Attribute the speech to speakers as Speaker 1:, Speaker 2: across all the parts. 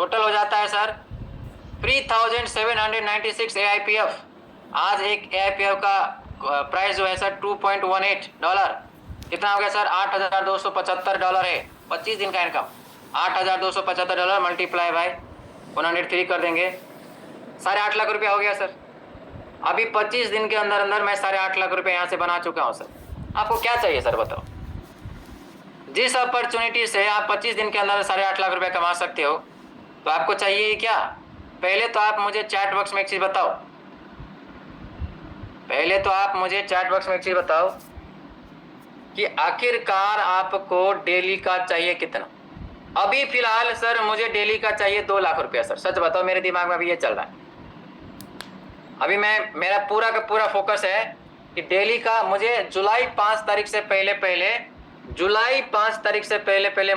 Speaker 1: Total हो जाता है सर 3796 AIPF। आज एक AIPF का प्राइस जो है सर $2.18। कितना हो गया सर? $8,275 है। 25 दिन का इनकम $8,275 मल्टीप्लाई बाय 103 कर देंगे, 8.5 लाख रुपया हो गया सर। अभी 25 दिन के अंदर अंदर मैं 8.5 लाख रुपया यहाँ से बना चुका हूँ सर। आपको क्या चाहिए सर बताओ? जिस अपॉर्चुनिटी से आप 25 दिन के अंदर 8.5 लाख रुपया कमा सकते हो, तो आपको चाहिए क्या? पहले तो आप मुझे चैट बॉक्स में एक चीज बताओ, कि आखिरकार आपको डेली का चाहिए कितना? अभी फिलहाल सर मुझे डेली का चाहिए 2 लाख रुपया सर। सच बताओ, मेरे दिमाग में अभी ये चल रहा है। अभी मेरा पूरा का पूरा फोकस है कि डेली का मुझे जुलाई 5 तारीख से पहले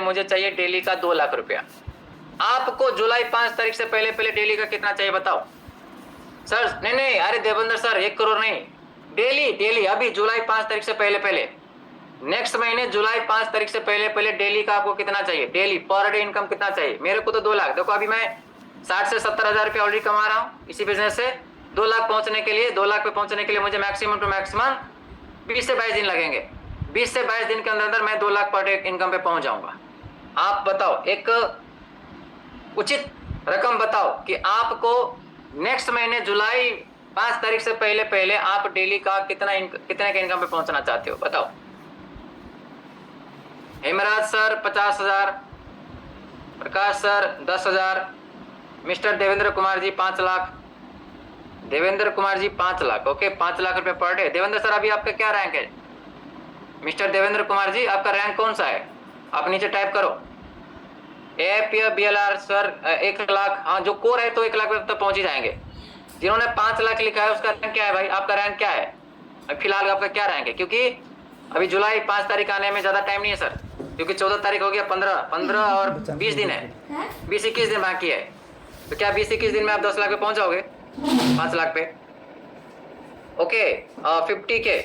Speaker 1: मुझे चाहिए डेली का 2 लाख रुपया। आपको जुलाई 5 तारीख से पहले डेली का कितना चाहिए बताओ सर? नहीं, अरे देवेंद्र सर 1 करोड़ नहीं, डेली अभी जुलाई 5 तारीख से पहले नेक्स्ट महीने जुलाई 5 तारीख से पहले डेली का आपको कितना चाहिए? डेली पर डे इनकम कितना चाहिए? मेरे को तो 2 लाख। देखो अभी मैं 60 से 70 हजार रुपया ऑलरेडी कमा रहा हूँ इसी बिजनेस से। 2 लाख पहुंचने के लिए, 2 लाख पे पहुंचने के लिए मुझे मैक्सिमम टू मैक्सिमम 20 से 22 दिन लगेंगे। 20 से 22 दिन के अंदर मैं 2 लाख पर डे इनकम पे पहुंच जाऊंगा। आप बताओ, एक उचित रकम बताओ कि आपको नेक्स्ट महीने जुलाई 5 तारीख से पहले आप डेली का कितने के इनकम पे पहुंचना चाहते हो बताओ? हेमराज सर 50,000, प्रकाश sir 10,000, mister Devendra Kumar ji 5 lakh, Devendra Kumar ji 5 lakh. Okay, 5 lakh रुपए पर डे। देवेंद्र सर अभी आपका क्या रैंक है? मिस्टर देवेंद्र कुमार जी आपका रैंक कौन सा है? आप नीचे टाइप करो। AIPF BLR sir 1 lakh. हाँ, जो कोर है तो 1 लाख तक पहुंच ही जाएंगे। जिन्होंने 5 लाख लिखा है उसका रैंक क्या है भाई? आपका रैंक क्या है फिलहाल? आपका क्या रैंक है? क्योंकि अभी जुलाई 5 तारीख आने में ज्यादा टाइम नहीं है सर, क्योंकि 14 तारीख हो गया, 15 और 20 दिन है, 20-21 दिन बाकी है। तो क्या 20-21 दिन में आप 10 लाख पे पहुंच जाओगे? 5 लाख पे। Okay, 50K।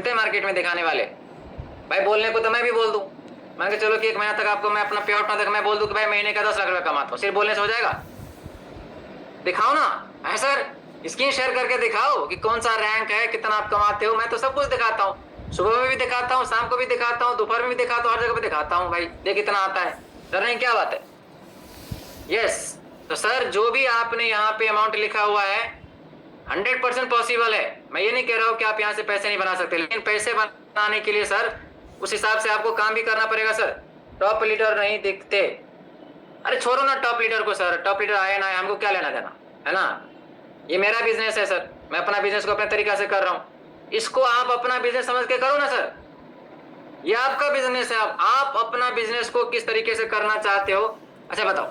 Speaker 1: मार्केट में दिखाने वाले भाई, बोलने को तो मैं भी बोल दूं। मान के चलो कि 1 महीना तक आपको मैं अपना पे आउट ना तक मैं बोल दूं कि भाई महीने का 10 लाख रुपया कमाता हूं, सिर्फ बोलने से हो जाएगा? दिखाओ ना। है सर, स्क्रीन शेयर करके दिखाओ कि कौन सा रैंक है, कितना आप कमाते हो। मैं तो सब कुछ दिखाता हूँ, सुबह में भी दिखाता हूँ, शाम को भी दिखाता हूँ, दोपहर में भी दिखाता हूँ, हर जगह पे दिखाता हूँ। भाई देख कितना आता है, डर नहीं, क्या बात है? यस, तो सर जो भी आपने यहाँ पे अमाउंट लिखा हुआ है 100% पॉसिबल है। मैं ये नहीं कह रहा हूँ कि आप यहाँ से पैसे नहीं बना सकते, लेकिन पैसे बनाने के लिए सर उस हिसाब से आपको काम भी करना पड़ेगा सर। टॉप लीडर नहीं दिखते, अरे छोड़ो ना टॉप लीडर को सर, टॉप लीडर आए ना आए हमको क्या लेना देना है ना। ये मेरा बिजनेस है सर, मैं अपना बिजनेस को अपने तरीका से कर रहा हूँ। इसको आप अपना बिजनेस समझ के करो ना सर, ये आपका बिजनेस है। आप अपना बिजनेस को किस तरीके से करना चाहते हो? अच्छा बताओ।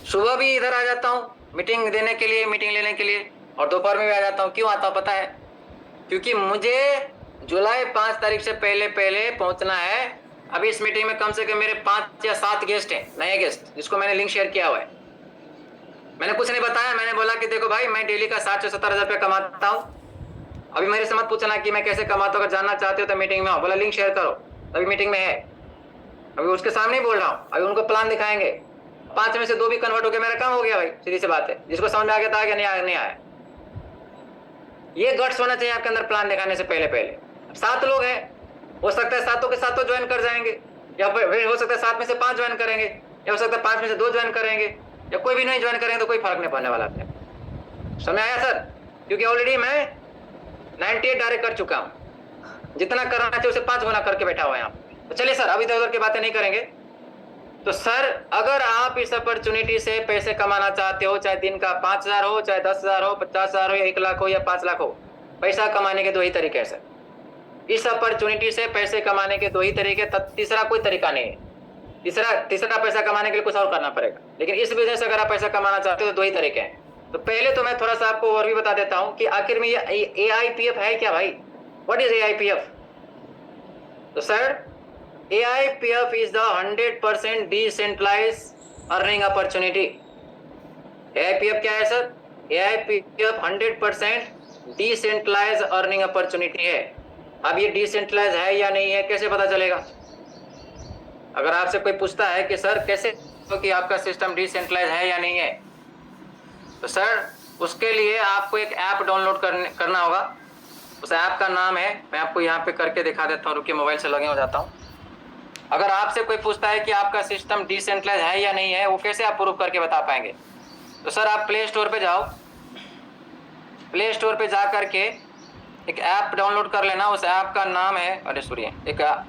Speaker 1: सुबह भी इधर आ जाता हूँ मीटिंग देने के लिए, मीटिंग लेने के लिए, और दोपहर में भी आ जाता हूँ। क्यों आता हूँ पता है? क्योंकि मुझे जुलाई 5 तारीख से पहले पहुंचना है। अभी इस मीटिंग में कम से कम मेरे 5 या 7 गेस्ट हैं, नए गेस्ट, जिसको मैंने लिंक शेयर किया हुआ है। मैंने कुछ नहीं बताया, मैंने बोला कि देखो भाई मैं डेली का 60 से 70 हजार रुपया कमाता हूँ। अभी मेरे से मत पूछना कि मैं कैसे कमाता हूँ, अगर जानना चाहते हो तो मीटिंग में आओ। बोला लिंक शेयर करो, अभी मीटिंग में है, अभी उसके सामने ही बोल रहा हूँ। अभी उनको प्लान दिखाएंगे, 5 में से 2 भी कन्वर्ट हो गया, मेरा काम हो गया भाई। सीधी सी बात है, जिसको समझ में आ गया था, आ गया, नहीं आया। ये गट्स होना चाहिए आपके अंदर प्लान दिखाने से पहले। 7 लोग हैं, हो सकता है 7 के 7 ज्वाइन कर जाएंगे, या फिर हो सकता है 7 में से 5 ज्वाइन करेंगे, या हो सकता है 5 में से 2 ज्वाइन करेंगे, या कोई भी नहीं ज्वाइन करेंगे तो कोई फर्क नहीं पड़ने वाला अपने। समझ आया सर? क्योंकि ऑलरेडी मैं 98 डायरेक्ट कर चुका हूँ, जितना करना चाहिए उसे 5 गुना करके बैठा हुआ है यहाँ। तो चलिए सर, अभी इधर उधर की बातें नहीं करेंगे। तो सर अगर आप इस अपॉर्चुनिटी से पैसे कमाना चाहते हो, चाहे दिन का 5,000 हो, चाहे 10,000 हो, 50,000 हो, या 1 लाख हो, या 5 लाख हो, पैसा कमाने के 2 ही तरीके हैं सर। इस अपॉर्चुनिटी से पैसे कमाने के 2 ही तरीके, तीसरा कोई तरीका नहीं है। तीसरा पैसा कमाने के लिए कुछ और करना पड़ेगा, लेकिन इस बिजनेस से अगर आप पैसा कमाना चाहते हो तो 2 ही तरीके हैं। तो पहले तो मैं थोड़ा सा आपको और भी बता देता हूं कि आखिर में ये AIPF है क्या भाई? What is AIPF? तो sir AIPF is the 100% decentralized earning opportunity। AIPF क्या है sir? AIPF 100% decentralize earning opportunity है। अब ये डिसेंट्रलाइज है या नहीं है कैसे पता चलेगा? अगर आपसे कोई पूछता है कि सर कैसे तो कि आपका सिस्टम डिसेंट्रलाइज है या नहीं है, तो सर उसके लिए आपको एक ऐप डाउनलोड करना होगा। उस ऐप का नाम है, मैं आपको यहाँ पे करके दिखा देता हूँ, रुकिए मोबाइल से लॉगिन हो जाता हूँ। अगर आपसे कोई पूछता है कि आपका सिस्टम डिसेंट्रलाइज है या नहीं है, वो कैसे आप प्रूव करके बता पाएंगे? तो सर आप प्ले स्टोर पे जाओ, प्ले स्टोर पे जा करके एक ऐप डाउनलोड कर लेना। उस ऐप का नाम है, अरे सॉरी,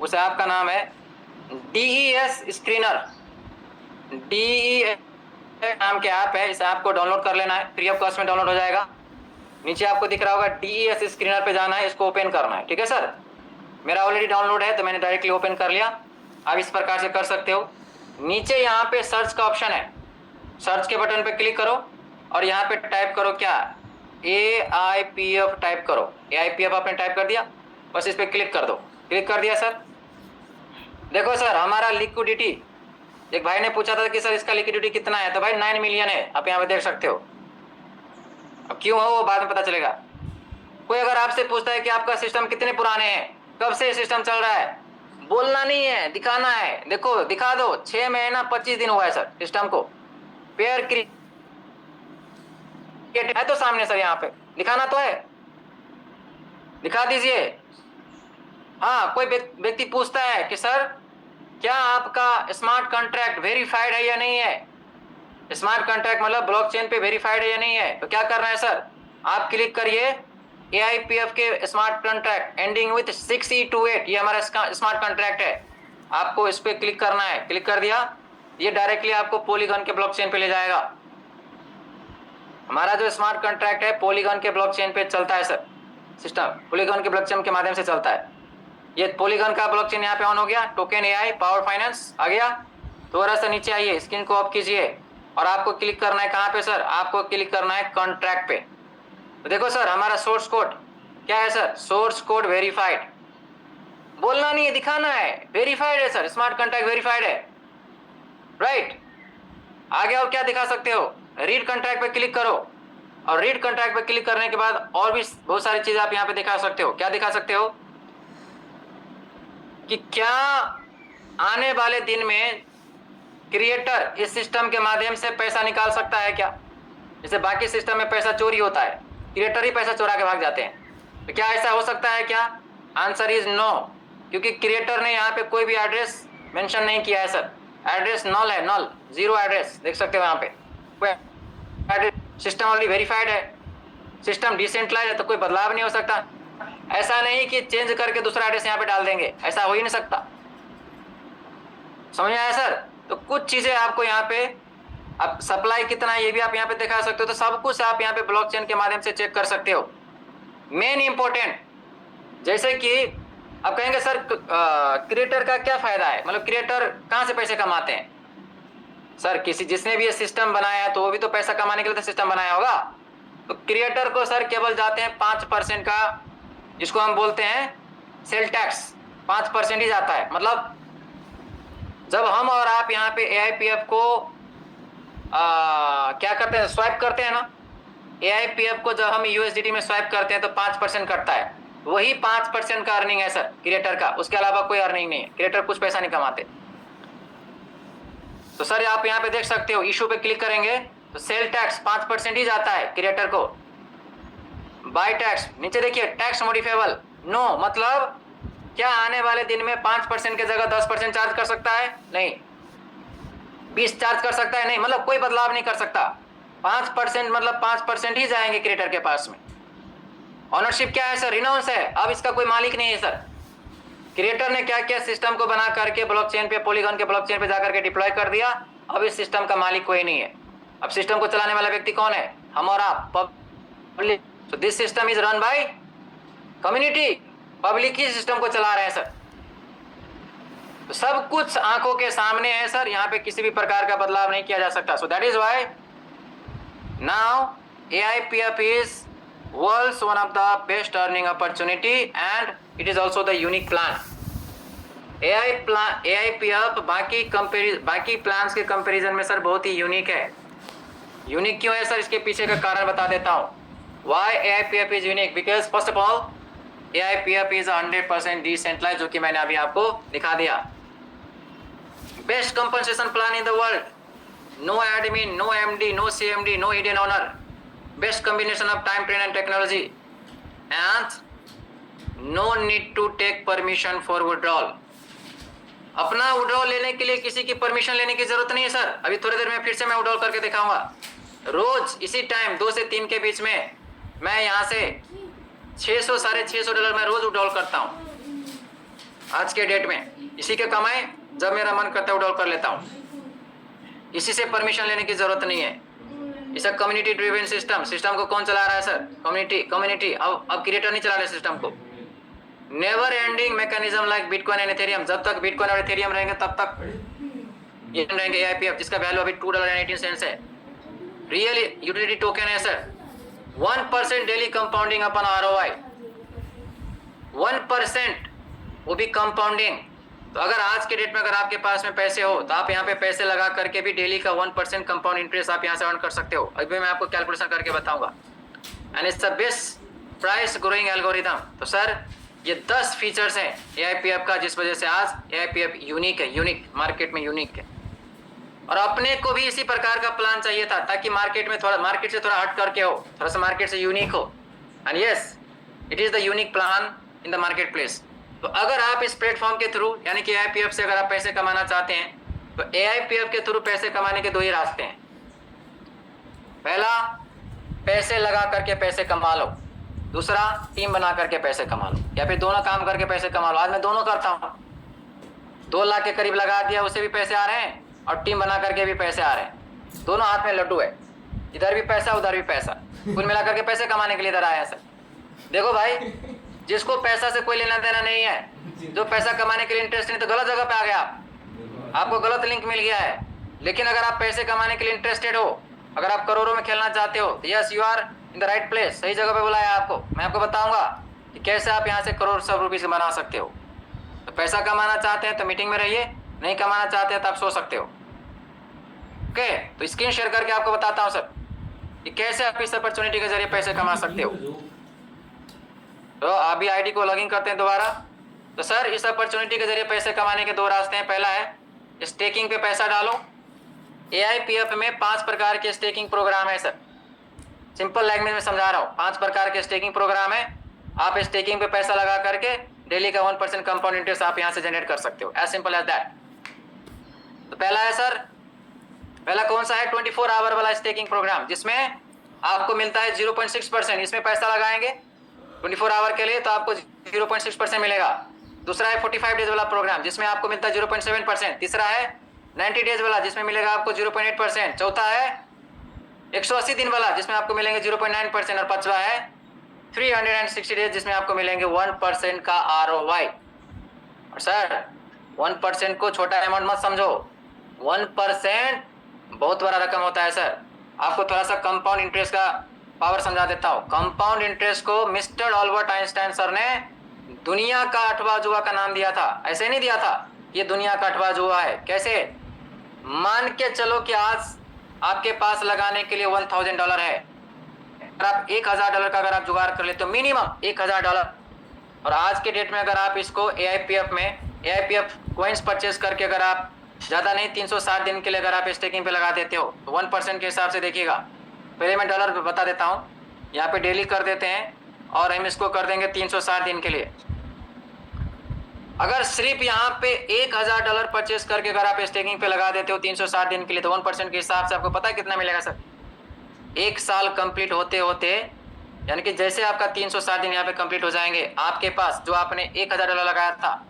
Speaker 1: उस ऐप का नाम है DES स्क्रीनर। DES नाम के ऐप है, इस ऐप को डाउनलोड कर लेना है, फ्री ऑफ कॉस्ट में डाउनलोड हो जाएगा। नीचे आपको दिख रहा होगा DES स्क्रीनर पे जाना है, इसको ओपन करना है। ठीक है सर, मेरा ऑलरेडी डाउनलोड है तो मैंने डायरेक्टली ओपन कर लिया। आप इस प्रकार से कर सकते हो। नीचे यहाँ पे सर्च का ऑप्शन है, सर्च के बटन पे क्लिक करो और यहाँ पे टाइप करो क्या, AIPF टाइप करो। AIPF आपने टाइप कर दिया, बस इस पे क्लिक कर दो। क्लिक कर दिया सर। देखो सर हमारा लिक्विडिटी, एक भाई ने पूछा था कि सर इसका लिक्विडिटी कितना है, तो भाई 9 मिलियन है, आप यहाँ पे देख सकते हो। अब क्यों हो वो बाद में पता चलेगा। कोई अगर आपसे पूछता है कि आपका सिस्टम कितने पुराने हैं, कब से सिस्टम चल रहा है, बोलना नहीं है, दिखाना है। देखो दिखा दो, 6 महीना 25 दिन हुआ है सर सिस्टम को। पेयर क्रिएट है तो सामने सर, यहाँ पे दिखाना तो है, दिखा दीजिए। हाँ, कोई व्यक्ति पूछता है कि सर क्या आपका स्मार्ट कॉन्ट्रैक्ट वेरीफाइड है या नहीं है, स्मार्ट कॉन्ट्रैक्ट मतलब ब्लॉकचेन पे वेरीफाइड है या नहीं है, तो क्या करना है सर, आप क्लिक करिए AIPF के smart contract ending with 6E28, ये हमारा स्मार्ट कॉन्ट्रैक्ट है। आपको इस पे क्लिक करना है। क्लिक कर दिया, ये डायरेक्टली आपको पॉलीगॉन के ब्लॉकचेन पे ले जाएगा। हमारा जो स्मार्ट कॉन्ट्रैक्ट है पॉलीगॉन के ब्लॉकचेन पे चलता है सर, सिस्टम पॉलीगॉन के ब्लॉकचेन के माध्यम से चलता है। ये पॉलीगॉन का ब्लॉकचेन यहाँ पे ऑन हो गया, टोकन AI पावर फाइनेंस आ गया। थोड़ा सा नीचे आइए, स्क्रीन को ऑफ कीजिए और आपको क्लिक करना है कहाँ पे सर, आपको क्लिक करना है कॉन्ट्रैक्ट पे। तो देखो सर हमारा सोर्स कोड क्या है सर, सोर्स कोड वेरीफाइड। बोलना नहीं है, दिखाना है, वेरीफाइड है सर, स्मार्ट कॉन्ट्रैक्ट वेरीफाइड है, राइट। आगे और क्या दिखा सकते हो, रीड कॉन्ट्रैक्ट पे क्लिक करो और रीड कॉन्ट्रैक्ट पे क्लिक करने के बाद और भी बहुत सारी चीजें आप यहाँ पे दिखा सकते हो। क्या दिखा सकते हो कि क्या आने वाले दिन में क्रिएटर इस सिस्टम के माध्यम से पैसा निकाल सकता है क्या? जैसे बाकी सिस्टम में पैसा चोरी होता है, क्रिएटर ही पैसा चोरा के भाग जाते हैं, तो क्या ऐसा हो सकता है क्या? आंसर इज नो, क्योंकि क्रिएटर ने यहाँ पे कोई भी एड्रेस मेंशन नहीं किया है सर। एड्रेस नल है, नल, जीरो एड्रेस, देख सकते हो यहाँ पे कोई एड्रेस। सिस्टम ऑलरेडी वेरीफाइड है, सिस्टम डिसेंट्रलाइज है, तो कोई बदलाव नहीं हो सकता। ऐसा नहीं कि चेंज करके दूसरा एड्रेस यहाँ पे डाल देंगे, ऐसा हो ही नहीं सकता। समझ में आया सर? तो कुछ चीजें आपको यहाँ पे, अब सप्लाई कितना है ये भी आप यहाँ पे दिखा सकते हो। तो सब कुछ आप यहाँ पे ब्लॉकचेन के माध्यम से चेक कर सकते हो। मेन इंपॉर्टेंट, जैसे कि आप कहेंगे सर क्रिएटर का क्या फायदा है, मतलब क्रिएटर कहाँ से पैसे कमाते हैं? सर जिसने भी ये सिस्टम बनाया है तो वो भी तो पैसा कमाने के लिए तो सिस्टम बनाया होगा। तो क्रिएटर को सर केवल जाते हैं 5% का, जिसको हम बोलते हैं सेल टैक्स, 5% ही जाता है। मतलब जब हम और आप यहाँ पे AIPF को क्या करते हैं, स्वाइप करते हैं ना, AIPF को जब हम USDT में स्वाइप करते हैं तो 5% कटता है, वही 5% का अर्निंग है सर क्रिएटर का, उसके अलावा कोई अर्निंग नहीं है। क्रिएटर कुछ पैसा नहीं कमाते। तो सर आप यहाँ पे देख सकते हो, इशू पे क्लिक करेंगे तो सेल टैक्स 5% ही जाता है क्रिएटर को। बाय टैक्स नीचे देखिए, टैक्स मॉडिफाइबल नो, मतलब क्या आने वाले दिन में 5% की जगह 10% चार्ज कर सकता है? नहीं। 20 चार्ज कर सकता है? नहीं। मतलब कोई बदलाव नहीं कर सकता। 5% मतलब 5% ही जाएंगे क्रिएटर के पास में। ऑनरशिप क्या है सर? रिनाउंस है, अब इसका कोई मालिक नहीं है सर। क्रिएटर ने क्या किया, सिस्टम को बना करके ब्लॉकचेन पे, पॉलीगॉन के ब्लॉकचेन पे जाकर के डिप्लॉय कर दिया। अब इस सिस्टम का मालिक कोई नहीं है। अब सिस्टम को चलाने वाला व्यक्ति कौन है? हम और आप, public. So this system is run by community, public he system को चला रहे हैं सर। तो सब कुछ आंखों के सामने है सर, यहाँ पे किसी भी प्रकार का बदलाव नहीं किया जा सकता। So that is why now AIPF is world's one of the best earning opportunity and it is also the unique plan. AIPF बाकी प्लान्स के कंपैरिजन में सर बहुत ही यूनिक है। यूनिक क्यों है सर, इसके पीछे का कारण बता देता हूँ। Why AIPF is unique? Because first of all, AIPF is 100% decentralized, जो कि मैंने अभी आपको दिखा दिया. Best compensation plan in the world. No admin, no MD, no CMD, no hidden owner. Best combination of time, train and technology. And no need to take permission for withdrawal. अपना withdrawal लेने के लिए किसी की permission लेने की जरूरत नहीं है सर. अभी थोड़ी देर में फिर से मैं विड्रॉल करके दिखाऊंगा. रोज इसी टाइम 2 से 3 के बीच में मैं यहाँ से 600 $650 मैं रोज विड्रॉल करता हूँ. आज के डेट में इसी के कमाए, जब मेरा मन करता है विड्रॉल कर लेता हूँ. इसी से परमिशन लेने की जरूरत नहीं है. इस कम्युनिटी ड्रिवन सिस्टम को कौन चला रहा है सर? कम्युनिटी. अब क्रिएटर नहीं चला रहे सिस्टम को. Never ending mechanism like bitcoin and Ethereum. जब तक बिटकॉइन और इथेरियम रहेंगे तब तक ये रहेंगे AIPF, जिसका वैल्यू अभी $2.18 है. रियल यूटिलिटी टोकन है सर. 1% डेली कंपाउंडिंग अपन ROI. 1% वो भी कंपाउंडिंग. तो अगर आज के डेट में अगर आपके पास में पैसे हो तो आप यहाँ पे पैसे लगा करके भी डेली का 1% कंपाउंड इंटरेस्ट आप यहाँ से अर्न कर सकते हो. अभी मैं आपको कैलकुलेशन करके बताऊंगा. And it's the best price growing algorithm. तो सर ये 10 फीचर्स हैं AIPF का, जिस वजह से आज AIPF यूनिक है. यूनिक मार्केट में यूनिक है. और अपने को भी इसी प्रकार का प्लान चाहिए था, ताकि मार्केट में थोड़ा, मार्केट से थोड़ा हट करके हो, थोड़ा सा मार्केट से यूनिक हो. And yes, it is the unique plan in the market place. तो अगर आप इस प्लेटफॉर्म के थ्रू यानी कि AIPF से अगर आप पैसे कमाना चाहते हैं तो AIPF के थ्रू पैसे कमाने के 2 ही रास्ते हैं. पहला, पैसे लगा करके पैसे कमा लो. दूसरा, टीम बना करके पैसे कमा लो. या फिर दोनों काम करके पैसे कमा लो. आज मैं दोनों करता हूँ. 2 लाख के करीब लगा दिया, उससे भी पैसे आ रहे हैं और टीम बना करके भी पैसे आ रहे हैं. दोनों हाथ में लड्डू है. इधर भी पैसा, उधर भी पैसा. कुल मिला करके पैसे कमाने के लिए इधर आया सर. देखो भाई, जिसको पैसा से कोई लेना देना नहीं है, जो पैसा कमाने के लिए इंटरेस्ट नहीं, तो गलत जगह पे आ गया आप. आपको गलत लिंक मिल गया है. लेकिन अगर आप पैसे कमाने के लिए इंटरेस्टेड हो, अगर आप करोड़ों में खेलना चाहते हो, तो yes, you are in the right place. सही जगह पे बुलाया आपको. मैं आपको बताऊंगा कि कैसे आप यहाँ से करोड़ सब रुपये से बना सकते हो. तो पैसा कमाना चाहते हैं तो मीटिंग में रहिए, नहीं कमाना चाहते हैं तो आप सो सकते हो. ओके, तो स्क्रीन शेयर करके आपको बताता हूँ सर कि कैसे आप इस अपॉर्चुनिटी के जरिए पैसे कमा सकते हो. तो अभी आईडी को लॉगिन करते हैं दोबारा. तो सर इस अपॉर्चुनिटी के जरिए पैसे कमाने के 2 रास्ते हैं. पहला है स्टेकिंग पे पैसा डालो. AIPF में 5 प्रकार के स्टेकिंग प्रोग्राम है सर. सिंपल लैंग्वेज में समझा रहा हूँ. 5 प्रकार के स्टेकिंग प्रोग्राम है. आप स्टेकिंग पे पैसा लगा करके डेली का 1% कंपाउंड इंटरेस्ट आप यहाँ से जनरेट कर सकते हो. As simple as that. तो पहला है सर, पहला कौन सा है? 24 आवर वाला स्टेकिंग प्रोग्राम, जिसमें आपको मिलता है 0.6%. इसमें पैसा लगाएंगे 24 आवर के लिए तो आपको 0.6% मिलेगा. दूसरा है 45 डेज वाला प्रोग्राम, जिसमें आपको मिलता है 0.7%. तीसरा है 90 डेज वाला, जिसमें मिलेगा आपको 0.8%. चौथा है 180 दिन वाला, जिसमें आपको मिलेंगे 0.9%. और पांचवा है 360 डेज, जिसमें आपको मिलेंगे 1% का ROI. और सर 1% को छोटा अमाउंट मत समझो. 1% बहुत बड़ा रकम होता है सर. आपको थोड़ा सा कंपाउंड इंटरेस्ट का पावर समझा देता हूँ. कंपाउंड इंटरेस्ट को मिस्टर अल्बर्ट आइंस्टाइन सर ने दुनिया का 8वां जुआ का नाम दिया था. ऐसे नहीं दिया था, ये दुनिया का 8वां जुआ है. कैसे? मान के चलो कि आज आपके पास लगाने के लिए $1000 है. अगर आप $1000 का अगर आप जुगाड़ कर लेते हो, मिनिमम $1000, और आज के डेट में अगर आप इसको AIPF में AIPF कॉइन्स परचेज करके अगर आप ज़्यादा नहीं 360 दिन के लिए अगर आप स्टेकिंग पे लगा देते हो तो 1% के हिसाब से देखिएगा. पहले मैं डॉलर बता देता हूँ. यहाँ पे डेली कर देते हैं और हम इसको कर देंगे 360 दिन के लिए. अगर सिर्फ यहाँ पे $1000 परचेज करके अगर आप स्टेकिंग पे लगा देते हो 360 दिन के लिए, तो 1% के हिसाब से आपको पता है कितना मिलेगा सर? 1 साल कंप्लीट होते होते, यानी कि जैसे आपका 360 दिन यहाँ पे कंप्लीट हो जाएंगे, आपके पास जो आपने $1000 लगाया था,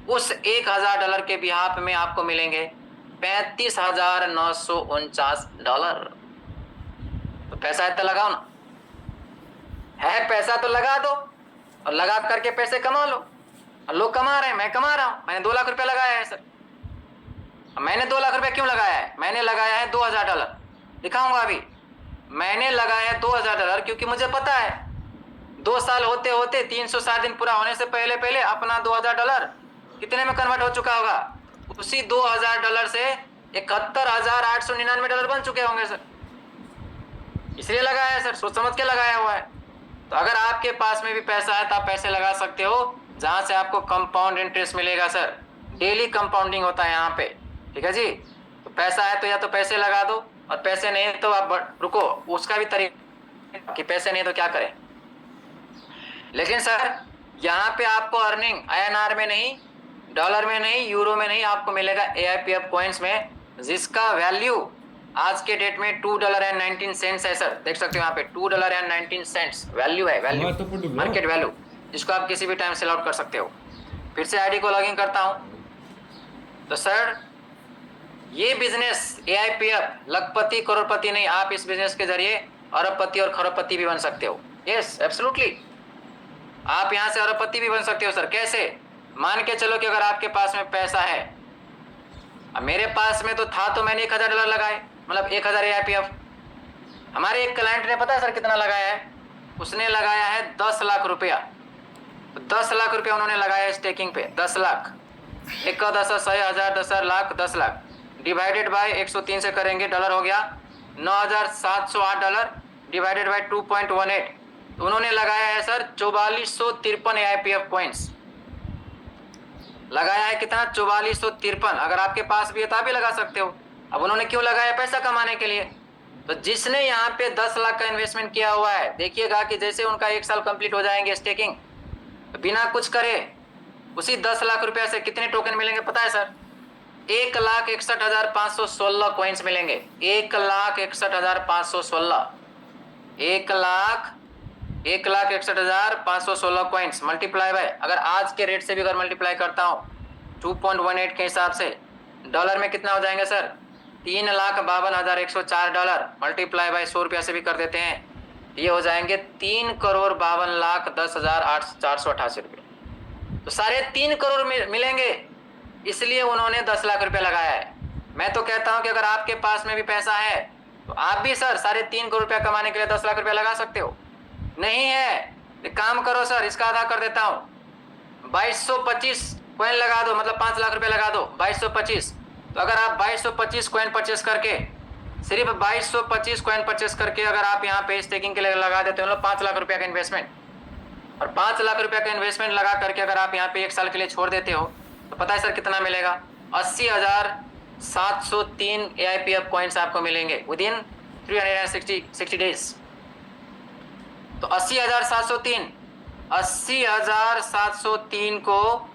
Speaker 1: उस $1000 के बिहाफ में आपको मिलेंगे $35,949. तो पैसा है तो लगाओ ना. है पैसा तो लगा दो और लगा करके पैसे कमा लो. और लोग कमा रहे हैं, मैं कमा रहा हूं. मैंने 2 लाख रुपया लगाया है सर. मैंने 2 लाख रुपया क्यों लगाया है? मैंने लगाया है $2000. दिखाऊंगा अभी. मैंने लगाया है $2000 क्योंकि मुझे पता है 2 साल होते होते 360 दिन पूरा होने से पहले पहले अपना $2000 कितने में कन्वर्ट हो चुका होगा? उसी $2000 से $71,899 बन चुके होंगे सर. इसलिए लगाया है सर, सोच समझ के लगाया हुआ है। तो अगर आपके पास में भी पैसा है तो आप पैसे लगा सकते हो जहां से आपको कंपाउंड इंटरेस्ट मिलेगा सर, डेली कंपाउंडिंग होता है यहाँ पे, ठीक है जी। तो पैसा है तो या तो पैसे लगा दो, और पैसे नहीं तो आप रुको, उसका भी तरीका कि पैसे नहीं तो क्या करें। लेकिन सर यहाँ पे आपको अर्निंग INR में नहीं, डॉलर में नहीं, यूरो में नहीं, आपको मिलेगा AIPF कॉइन्स में, जिसका वैल्यू आज के डेट में $2.19 है सर। देख सकते हो यहाँ पे $2.19 वैल्यू है, वैल्यू मार्केट वैल्यू, जिसको आप किसी भी टाइम सेल आउट कर सकते हो। फिर से आईडी को लॉगिन करता हूँ। तो सर ये बिजनेस AIPF लखपति करोड़पति नहीं, आप इस बिजनेस के जरिए अरबपति और खरबपति भी बन सकते हो। यस एब्सोल्युटली, आप यहाँ से अरबपति भी बन सकते हो सर। कैसे? मान के चलो कि अगर आपके पास में पैसा है, अब मेरे पास में तो था तो मैंने $1000 लगाए, मतलब 1000 AIPF। हमारे एक क्लाइंट ने पता है सर कितना लगाया है? उसने लगाया है 10 लाख रुपया। तो 10 लाख रुपया उन्होंने लगाया है स्टेकिंग पे, 10 लाख, 1 10 100 1000 10 लाख 10 लाख डिवाइडेड बाय 103 से करेंगे, डॉलर हो गया $9708 डिवाइडेड बाय 2.18। तो उन्होंने लगाया है सर 4453 AIPF कॉइन्स लगाया है। कितना? 4453। अगर आपके पास भी है तो आप भी लगा सकते हो। अब उन्होंने क्यों लगाया? पैसा कमाने के लिए। तो जिसने यहाँ पे 10 लाख का इन्वेस्टमेंट किया हुआ है, देखिएगा कि जैसे उनका 1 साल कंप्लीट हो जाएंगे स्टेकिंग, तो बिना कुछ करे उसी 10 लाख रुपया से कितने टोकन मिलेंगे पता है सर? 1,61,516 कॉइन्स मिलेंगे। 1,61,516, 1,61,516 कॉइन्स मल्टीप्लाई बाय, अगर आज के रेट से भी अगर मल्टीप्लाई करता हूँ 2.18 के हिसाब से, डॉलर में कितना हो जाएंगे सर? $3,52,104 मल्टीप्लाई बाय 100 रुपया से भी कर देते हैं, ये हो जाएंगे 3,52,10,488 रुपये। तो 3.5 करोड़ मिलेंगे, इसलिए उन्होंने 10 लाख रुपया लगाया है। मैं तो कहता हूं कि अगर आपके पास में भी पैसा है तो आप भी सर 3.5 करोड़ रुपया कमाने के लिए 10 लाख रुपया लगा सकते हो। नहीं है तो काम करो सर, इसका आधा कर देता हूं, 2225 कॉइन लगा दो, मतलब 5 लाख रुपया लगा दो, 2225। तो अगर आप 2225 कॉइन परचेस करके, सिर्फ 2225 कॉइन परचेस करके अगर आप यहाँ पे स्टेकिंग के लिए लगा देते हो, मतलब 5 लाख रुपया का इन्वेस्टमेंट, और 5 लाख रुपया का इन्वेस्टमेंट लगा करके अगर आप यहाँ पे 1 साल के लिए छोड़ देते हो, तो पता है सर कितना मिलेगा? 80,703 AIPF कॉइन्स आपको मिलेंगे विदिन 360 डेज। तो 80,703 को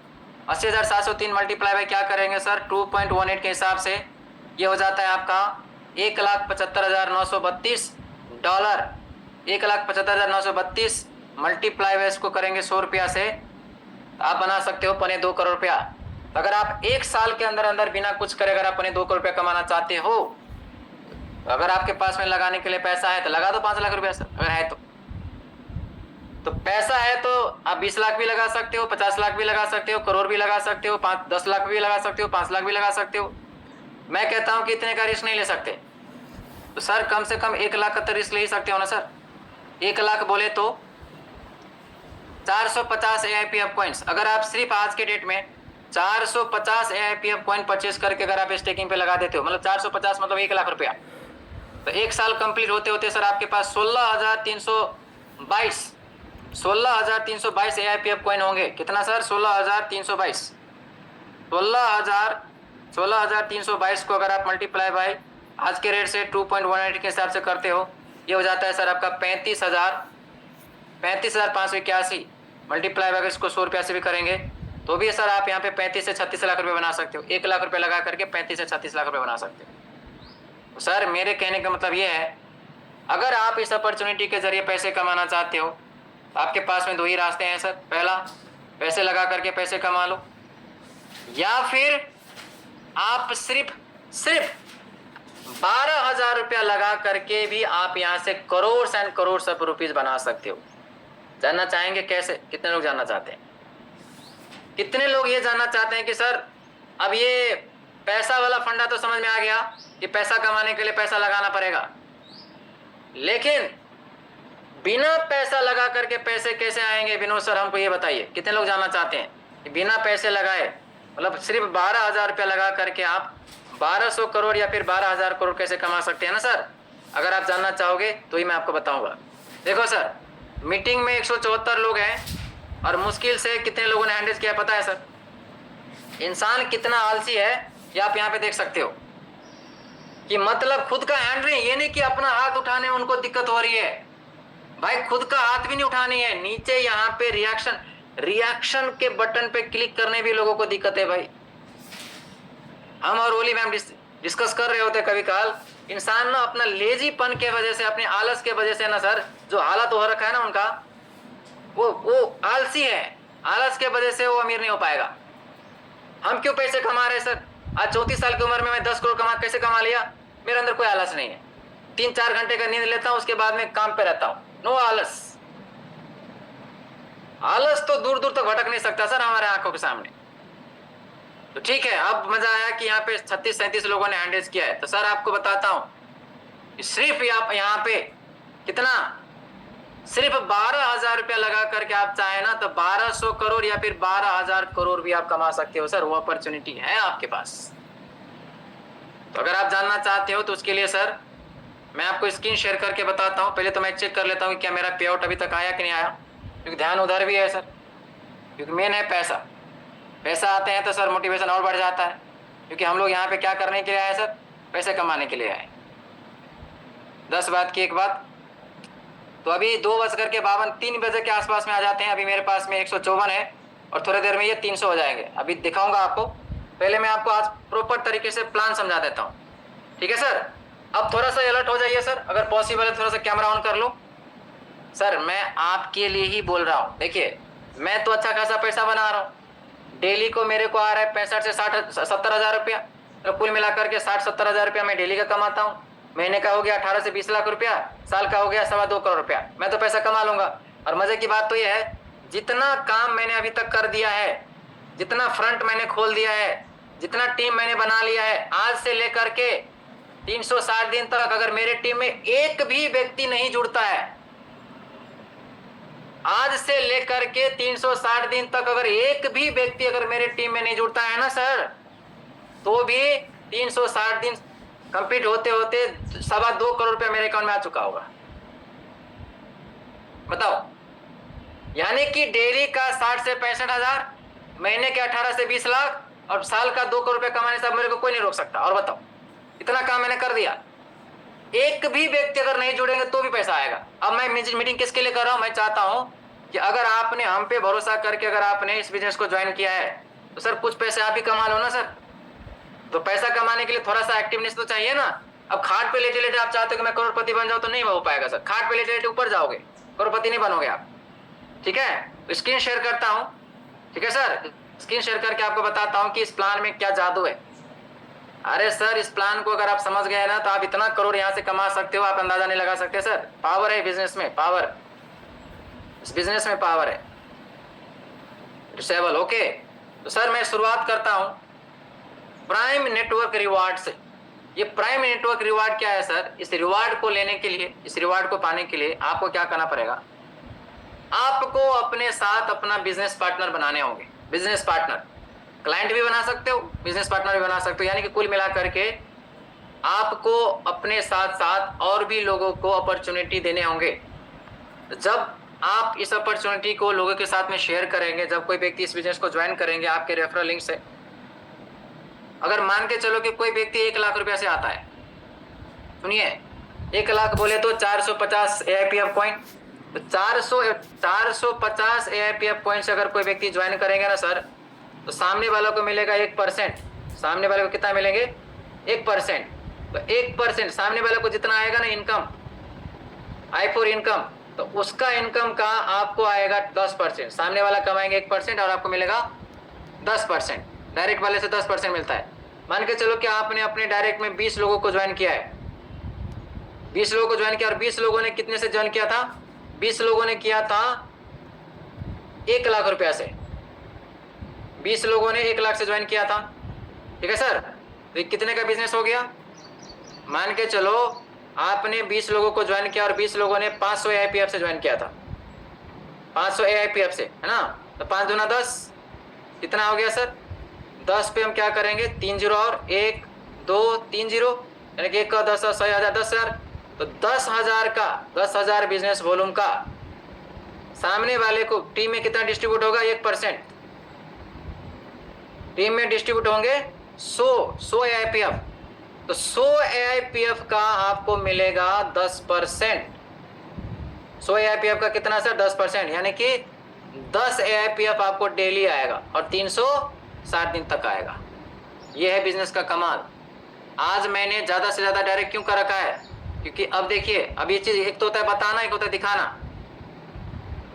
Speaker 1: 80,703 मल्टीप्लाई बाय क्या करेंगे सर? 2.18 के हिसाब से ये हो जाता है आपका $1,75,932। 1,75,932 मल्टीप्लाई बाय इसको करेंगे 100 रुपया से, आप बना सकते हो 2.25 करोड़ रुपया। अगर आप 1 साल के अंदर अंदर बिना कुछ करे अगर आप 2.25 करोड़ रुपया कमाना चाहते हो, अगर आपके पास में लगाने के लिए पैसा है तो लगा दो 5 लाख रुपया सर, अगर है तो पैसा है तो आप 20 लाख भी लगा सकते हो, 50 लाख भी लगा सकते हो, करोड़ भी लगा सकते हो, 10 लाख भी लगा सकते हो, 5 लाख भी लगा सकते हो। मैं कहता हूं कि इतने का रिस्क नहीं ले सकते, तो सर कम से कम 1 लाख का तो रिस्क ले ही सकते हो ना सर। 1 लाख बोले तो 450 AIPF कॉइन्स, अगर आप सिर्फ आज के डेट में 450 AIPF कॉइन परचेस करके अगर आप स्टेकिंग पे लगा देते हो, मतलब 450 मतलब 1 लाख रुपया, तो 1 साल कंप्लीट होते होते सर आपके पास 16,322 AIPF कॉइन होंगे। कितना सर? 16,322। 16,322 को अगर आप मल्टीप्लाई बाय आज के रेट से 2.18 के हिसाब से करते हो, ये हो जाता है सर आपका 35,581 मल्टीप्लाई बाय इसको 100 रुपया से भी करेंगे तो भी सर आप यहाँ पे 35 से 36 लाख रुपए बना सकते हो। 1 लाख रुपए लगा करके 35 से 36 लाख रुपए बना सकते हो। तो सर मेरे कहने का मतलब ये है, अगर आप इस अपॉर्चुनिटी के जरिए पैसे कमाना चाहते हो तो आपके पास में 2 ही रास्ते हैं सर। पहला, पैसे लगा करके पैसे कमा लो, या फिर आप सिर्फ 12,000 रुपया लगा करके भी आप यहाँ से crore and crore of rupees बना सकते हो। जानना चाहेंगे कैसे? कितने लोग जानना चाहते हैं? कितने लोग ये जानना चाहते हैं कि सर अब ये पैसा वाला फंडा तो समझ में आ गया कि पैसा कमाने के लिए पैसा लगाना पड़ेगा, लेकिन बिना पैसा लगा करके पैसे कैसे आएंगे विनोद सर, हमको ये बताइए। कितने लोग जानना चाहते हैं कि बिना पैसे लगाए, मतलब सिर्फ 12,000 रुपया लगा करके आप 1200 करोड़ या फिर 12,000 करोड़ कैसे कमा सकते हैं ना सर। अगर आप जानना चाहोगे तो ही मैं आपको बताऊंगा। देखो सर, मीटिंग में 174 लोग हैं और मुश्किल से कितने लोगों ने हैंडल किया पता है सर? इंसान कितना आलसी है ये आप यहाँ पे देख सकते हो कि मतलब खुद का हैंड रही, ये नहीं कि अपना हाथ उठाने में उनको दिक्कत हो रही है भाई, खुद का हाथ भी नहीं उठानी है, नीचे यहाँ पे रिएक्शन के बटन पे क्लिक करने भी लोगों को दिक्कत है भाई। हम और ओली मैम डिस्कस कर रहे होते कभी काल, इंसान ना अपना लेजीपन के वजह से, अपने आलस के वजह से ना सर, जो हालत हो रखा है ना उनका, वो आलसी है, आलस के वजह से वो अमीर नहीं हो पाएगा। हम क्यों पैसे कमा रहे सर? आज 34 साल की उम्र में मैं 10 करोड़ कैसे कमा लिया? मेरे अंदर कोई आलस नहीं है, 3-4 घंटे का नींद लेता हूं, उसके बाद में काम पे रहता हूं, नो आलस। आलस तो दूर दूर तक भटक नहीं सकता सर हमारे आंखों के सामने। तो ठीक है, अब मजा आया कि यहाँ पे 36-37 लोगों ने हैंडल किया है। तो सर आपको बताता हूं, सिर्फ यहाँ पे कितना, सिर्फ 12,000 रुपया लगा करके आप चाहे ना तो 1200 करोड़ या फिर 12,000 करोड़ भी आप कमा सकते हो सर, वो अपॉर्चुनिटी है आपके पास। तो अगर आप जानना चाहते हो तो उसके लिए सर मैं आपको स्क्रीन शेयर करके बताता हूं। पहले तो मैं चेक कर लेता हूं कि क्या मेरा पे आउट अभी तक आया कि नहीं आया, क्योंकि ध्यान उधर भी है सर, क्योंकि मेन है पैसा। पैसा आते हैं तो सर मोटिवेशन और बढ़ जाता है, क्योंकि हम लोग यहाँ पे क्या करने के लिए आए सर? पैसे कमाने के लिए आए। 10 बात की एक बात, तो अभी 2:52, 3 बजे के आसपास में आ जाते हैं। अभी मेरे पास में 154 है और थोड़ी देर में ये 300 हो जाएंगे। अभी दिखाऊंगा आपको, पहले मैं आपको आज प्रॉपर तरीके से प्लान समझा देता हूँ, ठीक है सर? अब थोड़ा सा अलर्ट हो जाइए सर, अगर पॉसिबल है थोड़ा सा कैमरा ऑन कर लो सर, मैं आपके लिए ही बोल रहा हूँ। देखिए मैं तो अच्छा खासा पैसा बना रहा हूँ, डेली को मेरे को आ रहा है 65 से 70 हज़ार रुपया, तो कुल मिलाकर के 60-70 हज़ार रुपया मैं डेली का कमाता हूँ। महीने का हो गया 18 से 20 लाख रुपया, साल का हो गया 2.25 करोड़ रुपया, मैं तो पैसा कमा लूंगा। और मजे की बात तो यह है, जितना काम मैंने अभी तक कर दिया है, जितना फ्रंट मैंने खोल दिया है, जितना टीम मैंने बना लिया है, आज से लेकर के 360 दिन तक अगर मेरे टीम में एक भी व्यक्ति नहीं जुड़ता है, आज से लेकर के 360 दिन तक अगर एक भी व्यक्ति अगर मेरे टीम में नहीं जुड़ता है ना सर, तो भी 360 दिन कंप्लीट होते होते 2.25 करोड़ रुपया मेरे अकाउंट में आ चुका होगा। बताओ, यानी कि डेली का 60 से 65 हज़ार, महीने के 18 से 20 लाख और साल का 2 करोड़ रुपया कमाने से मेरे को कोई नहीं रोक सकता। और बताओ, इतना काम मैंने कर दिया, एक भी व्यक्ति अगर नहीं जुड़ेंगे तो भी पैसा आएगा। अब मैं मीटिंग किसके लिए कर रहा हूं? मैं चाहता हूं कि अगर आपने हम पे भरोसा करके अगर आपने इस बिजनेस को ज्वाइन किया है तो सर कुछ पैसे आप ही कमा लो ना सर। तो पैसा कमाने के लिए थोड़ा सा एक्टिवनेस तो चाहिए ना। अब खाट पे लेटे लेटे आप चाहते हो कि मैं करोड़पति बन जाऊं तो नहीं हो पाएगा सर, खाट पे लेटे लेटे ऊपर जाओगे, करोड़पति नहीं बनोगे आप, ठीक है? तो स्क्रीन शेयर करता हूं, ठीक है सर? स्क्रीन शेयर करके आपको बताता हूं कि इस प्लान में क्या जादू है। अरे सर, इस प्लान को अगर आप समझ गए ना तो आप इतना करोड़ यहां से कमा सकते हो, आप अंदाजा नहीं लगा सकते सर। पावर है बिजनेस में, पावर, इस बिजनेस में पावर है। Disable, okay. तो सर मैं शुरुआत करता हूं प्राइम नेटवर्क रिवार्ड से। ये प्राइम नेटवर्क रिवार्ड क्या है सर? इस रिवार्ड को लेने के लिए, इस रिवार्ड को पाने के लिए आपको क्या करना पड़ेगा? आपको अपने साथ अपना बिजनेस पार्टनर बनाने होंगे। बिजनेस पार्टनर, क्लाइंट भी बना सकते हो, बिजनेस पार्टनर भी बना सकते हो, यानी कि कुल मिलाकर के आपको अपने साथ साथ और भी लोगों को अपॉर्चुनिटी देने होंगे। जब आप इस अपॉर्चुनिटी को लोगों के साथ में शेयर करेंगे, जब कोई व्यक्ति इस बिजनेस को ज्वाइन करेंगे आपके रेफरल लिंक से, अगर मान के चलो कि कोई व्यक्ति 1 लाख रुपया से आता है, सुनिए 1 लाख बोले तो 450 AIPF कॉइन, तो 450 AIPF कॉइन से अगर कोई व्यक्ति ज्वाइन करेंगे ना सर, तो सामने वालों को मिलेगा 1%। सामने वाले को कितना मिलेंगे? 1%। तो 1% सामने वाले को जितना आएगा ना इनकम, I4 इनकम, तो उसका इनकम का आपको आएगा 10%। सामने वाला कमाएंगे 1% और आपको मिलेगा 10%। डायरेक्ट वाले से 10% मिलता है। मान के चलो कि आपने अपने डायरेक्ट में 20 लोगों को ज्वाइन किया है, 20 लोगों को ज्वाइन किया, और 20 लोगों ने कितने से ज्वाइन किया था? 20 लोगों ने किया था 1 लाख रुपया से। 20 लोगों ने 1 लाख से ज्वाइन किया था, ठीक है सर? तो कितने का बिजनेस हो गया? मान के चलो आपने 20 लोगों को ज्वाइन किया और 20 लोगों ने 500 AIPF से ज्वाइन किया था, 500 AIPF से, है ना? तो 5 दूना 10, कितना हो गया सर? 10 पे हम क्या करेंगे? 3 जीरो और 1 2 3 जीरो, यानी कि 1 का 10 100 10,000, तो 10,000 बिजनेस वॉल्यूम का सामने वाले को टीम में कितना डिस्ट्रीब्यूट होगा? 1%। टीम में डिस्ट्रीब्यूट होंगे 100 AIPF, तो 100 AIPF का आपको मिलेगा 10%। 100 AIPF का कितना सर? 10%, यानी कि 10 AIPF आपको डेली आएगा और 360 दिन तक आएगा। यह है बिजनेस का कमाल। आज मैंने ज्यादा से ज्यादा डायरेक्ट क्यों कर रखा है? क्योंकि अब देखिए, अब ये चीज एक तो होता है बताना, एक होता है दिखाना।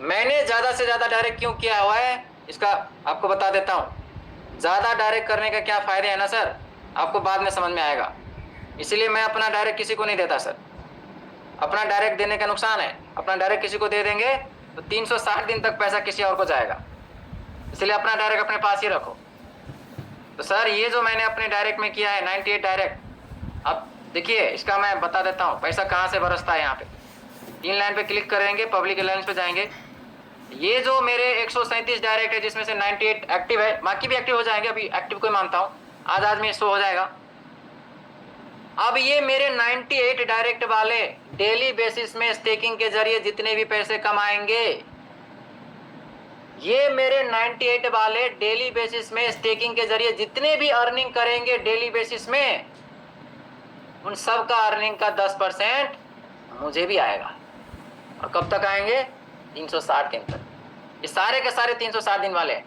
Speaker 1: मैंने ज्यादा से ज्यादा डायरेक्ट क्यों किया हुआ है इसका आपको बता देता हूं। ज्यादा डायरेक्ट करने का क्या फायदे है ना सर, आपको बाद में समझ में आएगा। इसीलिए मैं अपना डायरेक्ट किसी को नहीं देता सर। अपना डायरेक्ट देने का नुकसान है। अपना डायरेक्ट किसी को दे देंगे तो 360 दिन तक पैसा किसी और को जाएगा। इसलिए अपना डायरेक्ट अपने पास ही रखो। तो सर ये जो मैंने अपने डायरेक्ट में किया है 98 डायरेक्ट, अब देखिए इसका मैं बता देता हूँ पैसा कहाँ से बरसता है। यहाँ पे 3 लाइन पे क्लिक करेंगे, पब्लिक लाइन पे जाएंगे। ये जो मेरे 137 डायरेक्ट है जिसमें से 98 एक्टिव है, बाकी भी एक्टिव हो जाएंगे। अभी एक्टिव को मानता हूँ, आज में 100 हो जाएगा। अब ये मेरे 98 डायरेक्ट वाले डेली बेसिस में स्टेकिंग के जरिए जितने भी पैसे कमाएंगे, ये मेरे 98 वाले डेली बेसिस में स्टेकिंग के जरिए जितने भी अर्निंग करेंगे डेली बेसिस में, उन सब का अर्निंग का 10% मुझे भी आएगा। और कब तक आएंगे? 360 दिन तक। ये सारे के सारे 360 दिन वाले हैं।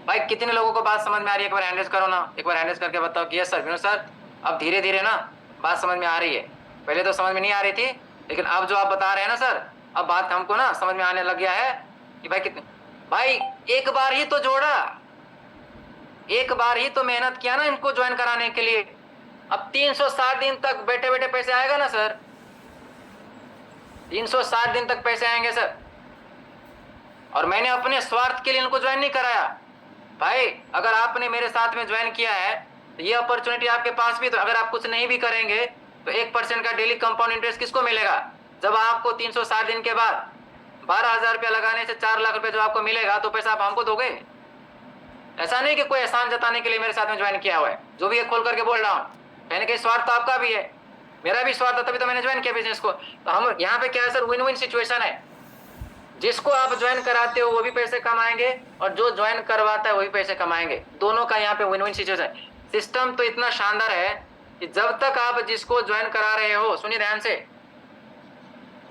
Speaker 1: भाई कितने लोगों को बात समझ में आ रही है? एक बार हैंड रेज करो ना, एक बार हैंड रेज करके बताओ कि यस सर, विनोद सर अब धीरे धीरे ना बात समझ में आ रही है। पहले तो समझ में नहीं आ रही थी, लेकिन अब जो आप बता रहे हैं ना सर, अब बात हमको ना समझ में आने लग गया है कि भाई कितने, भाई एक बार ही तो जोड़ा, एक बार ही तो मेहनत किया ना इनको ज्वाइन कराने के लिए। अब 360 दिन तक बैठे बैठे पैसे आएगा ना सर, 360 दिन तक पैसे आएंगे सर। और मैंने अपने स्वार्थ के लिए इनको ज्वाइन नहीं कराया। भाई अगर आपने मेरे साथ में ज्वाइन किया है तो ये अपॉर्चुनिटी आपके पास भी, तो अगर आप कुछ नहीं भी करेंगे तो 1% का डेली कंपाउंड इंटरेस्ट किसको मिलेगा? जब आपको 360 दिन के बाद 12,000 रुपया लगाने से 4 लाख रुपया जो आपको मिलेगा, तो पैसा आप हमको दोगे। ऐसा नहीं कि कोई एहसान जताने के लिए मेरे साथ में ज्वाइन किया हुआ है। जो भी है खोल करके बोल रहा हूँ, कहीं ना कहीं स्वार्थ तो आपका भी है, मेरा भी स्वार्थ था, तभी तो मैंने ज्वाइन किया बिजनेस को। तो हम यहाँ पे क्या है सर, विन विन सिचुएशन है। जिसको आप ज्वाइन कराते हो वो भी पैसे कमाएंगे और जो ज्वाइन करवाता है वो भी पैसे कमाएंगे। दोनों का यहाँ पे विन विन सिचुएशन। सिस्टम तो इतना शानदार है कि जब तक आप जिसको ज्वाइन करा रहे हो, सुनिए ध्यान से,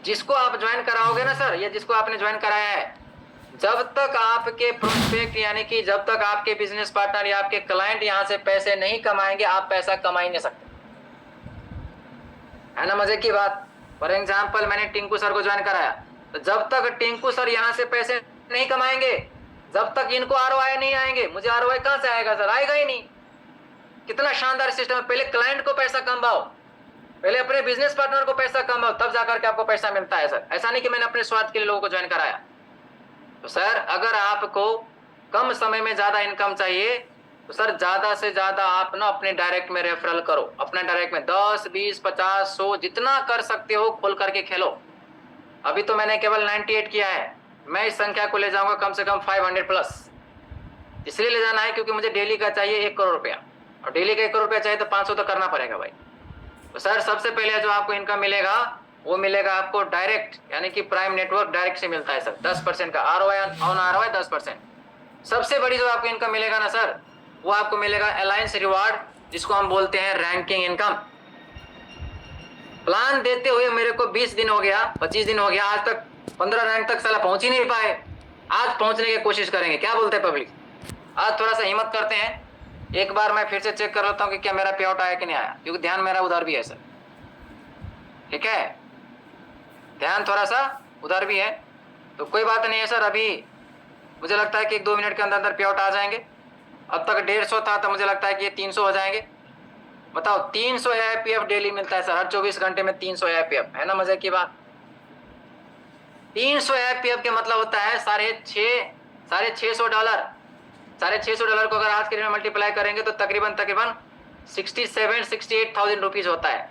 Speaker 1: जिसको आप ज्वाइन कराओगे ना सर, ये जिसको आपने ज्वाइन कराया है, जब तक आपके प्रोस्पेक्ट यानी कि जब तक आपके बिजनेस पार्टनर या आपके क्लाइंट यहाँ से पैसे नहीं कमाएंगे, आप पैसा कमा ही नहीं सकते। है ना मजे की बात। फॉर एग्जाम्पल मैंने टिंकू सर को ज्वाइन कराया, तो जब तक टिंकू सर यहाँ से पैसे नहीं कमाएंगे, जब तक इनको आरओआई नहीं आएंगे, मुझे आरओआई कहां से आएगा सर? आएगा ही नहीं। कितना शानदार सिस्टम है। पहले क्लाइंट को पैसा कमाओ, पहले अपने बिजनेस पार्टनर को पैसा कमाओ, तब जाकर के आपको पैसा मिलता है सर। ऐसा नहीं कि मैंने अपने स्वार्थ के लिए लोगों को ज्वाइन कराया। तो सर अगर आपको कम समय में ज्यादा इनकम चाहिए तो सर ज्यादा से ज्यादा आप ना अपने डायरेक्ट में रेफरल करो। अपने डायरेक्ट में 10, 20, 50, 100 जितना कर सकते हो खोल करके खेलो। अभी तो मैंने केवल 98 किया है, मैं इस संख्या को ले जाऊंगा कम से कम 500 प्लस। इसलिए ले जाना है क्योंकि मुझे डेली का चाहिए 1 करोड़ रुपया, और डेली का 1 करोड़ रुपया चाहिए तो 500 तो करना पड़ेगा भाई। तो सर सबसे पहले जो आपको इनकम मिलेगा वो मिलेगा आपको डायरेक्ट, यानी कि प्राइम नेटवर्क डायरेक्ट से मिलता है सर। 10% का आरओआई ऑन आरओआई 10%। सबसे बड़ी जो आपको इनकम मिलेगा ना सर, वो आपको मिलेगा अलायंस रिवार्ड, जिसको हम बोलते हैं रैंकिंग इनकम। प्लान देते हुए मेरे को 20 दिन हो गया, 25 दिन हो गया, आज तक 15 रैंक तक साला पहुंच ही नहीं पाए। आज पहुंचने की कोशिश करेंगे। क्या बोलते हैं पब्लिक? आज थोड़ा सा हिम्मत करते हैं। एक बार मैं फिर से चेक कर लेता हूं कि क्या मेरा पे आउट आया कि नहीं आया, क्योंकि ध्यान मेरा उधर भी है सर। ठीक है, ध्यान थोड़ा सा उधर भी है, तो कोई बात नहीं है सर। अभी मुझे लगता है कि 1-2 मिनट के अंदर अंदर पे आउट आ जाएंगे। अब तक 150 था, तो मुझे लगता है कि ये 300 हो जाएंगे। बताओ 300 AIPF डेली मिलता है सर, हर 24 घंटे में 300 AIPF। है ना मजे की बात। 300 AIPF के मतलब होता है $650 $650 को अगर आज के दिन में मल्टीप्लाई करेंगे तो तकरीबन 67-68,000 रुपीज होता है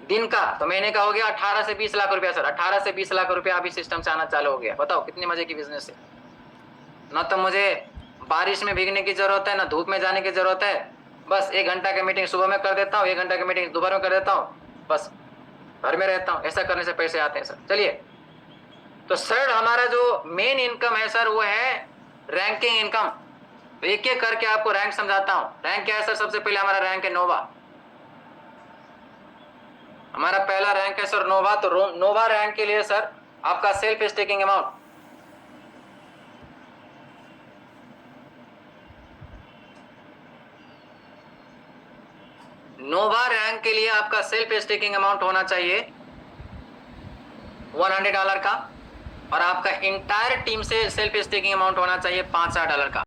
Speaker 1: दिन का। तो महीने का हो गया 18 से 20 लाख रुपया सर। 18 से 20 लाख रुपया अभी सिस्टम से आना चालू हो गया। बताओ कितनी मजे की बिजनेस है। ना तो मुझे बारिश में भीगने की जरूरत है, ना धूप में जाने की जरूरत है। बस 1 घंटा की मीटिंग सुबह में कर देता हूँ, 1 घंटा की मीटिंग दोपहर में कर देता हूँ। बस घर में रहता हूँ, ऐसा करने से पैसे आते हैं सर। चलिए, तो सर हमारा जो मेन इनकम है सर वो है रैंकिंग इनकम। तो एक एक करके आपको रैंक समझाता हूँ। रैंक क्या है सर? सबसे पहले हमारा रैंक है नोवा। हमारा पहला रैंक है सर नोवा। तो नोवा रैंक के लिए सर आपका सेल्फ स्टेकिंग अमाउंट, नोवा रैंक के लिए आपका सेल्फ स्टेकिंग अमाउंट होना चाहिए $100 का, और आपका इंटायर टीम से सेल्फ स्टेकिंग अमाउंट होना चाहिए $5,000 का।